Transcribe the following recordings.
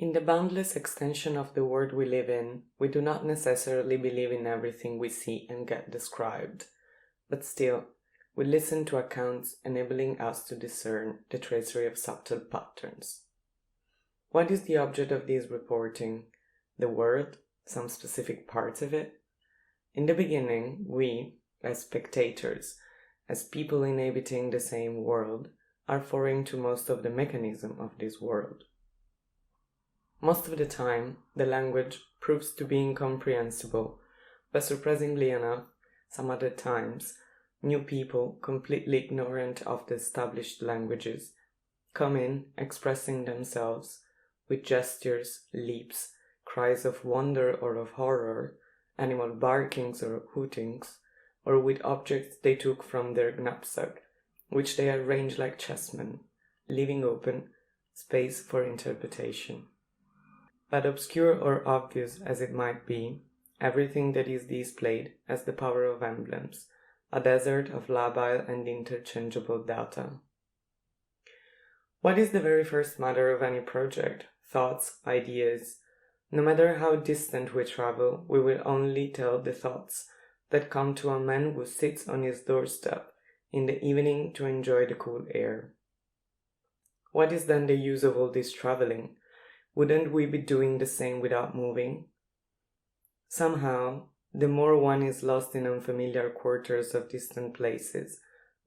In the boundless extension of the world we live in, we do not necessarily believe in everything we see and get described, but still, we listen to accounts enabling us to discern the tracery of subtle patterns. What is the object of this reporting? The world? Some specific parts of it? In the beginning, we, as spectators, as people inhabiting the same world, are foreign to most of the mechanism of this world. Most of the time, the language proves to be incomprehensible, but surprisingly enough, some other times, new people, completely ignorant of the established languages, come in expressing themselves with gestures, leaps, cries of wonder or of horror, animal barkings or hootings, or with objects they took from their knapsack, which they arrange like chessmen, leaving open space for interpretation. But obscure or obvious as it might be, everything that is displayed has the power of emblems, a desert of labile and interchangeable data. What is the very first matter of any project? Thoughts, ideas. No matter how distant we travel, we will only tell the thoughts that come to a man who sits on his doorstep in the evening to enjoy the cool air. What is then the use of all this traveling? Wouldn't we be doing the same without moving? Somehow, the more one is lost in unfamiliar quarters of distant places,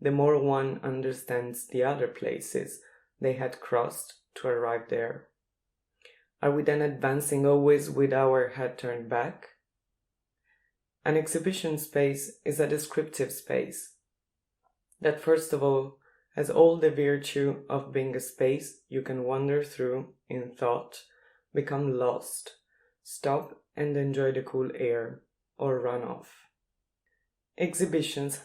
the more one understands the other places they had crossed to arrive there. Are we then advancing always with our head turned back? An exhibition space is a descriptive space that first of all has all the virtue of being a space you can wander through in thought, become lost, stop and enjoy the cool air, or run off. Exhibitions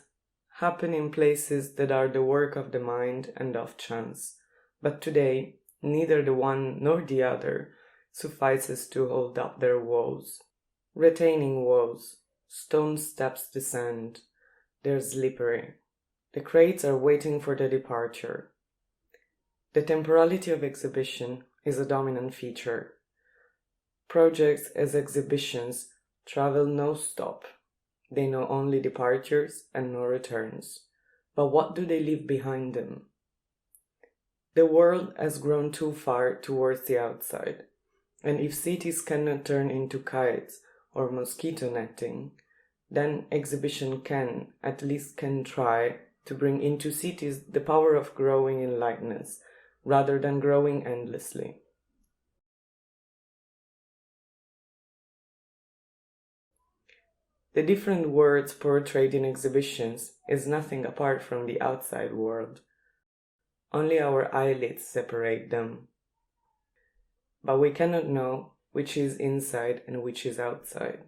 happen in places that are the work of the mind and of chance, but today neither the one nor the other suffices to hold up their walls. Retaining walls, stone steps descend, they're slippery. The crates are waiting for the departure. The temporality of exhibition is a dominant feature. Projects as exhibitions travel no stop. They know only departures and no returns. But what do they leave behind them? The world has grown too far towards the outside, and if cities cannot turn into kites or mosquito netting, then exhibition at least can try to bring into cities the power of growing in lightness, rather than growing endlessly. The different worlds portrayed in exhibitions is nothing apart from the outside world. Only our eyelids separate them. But we cannot know which is inside and which is outside.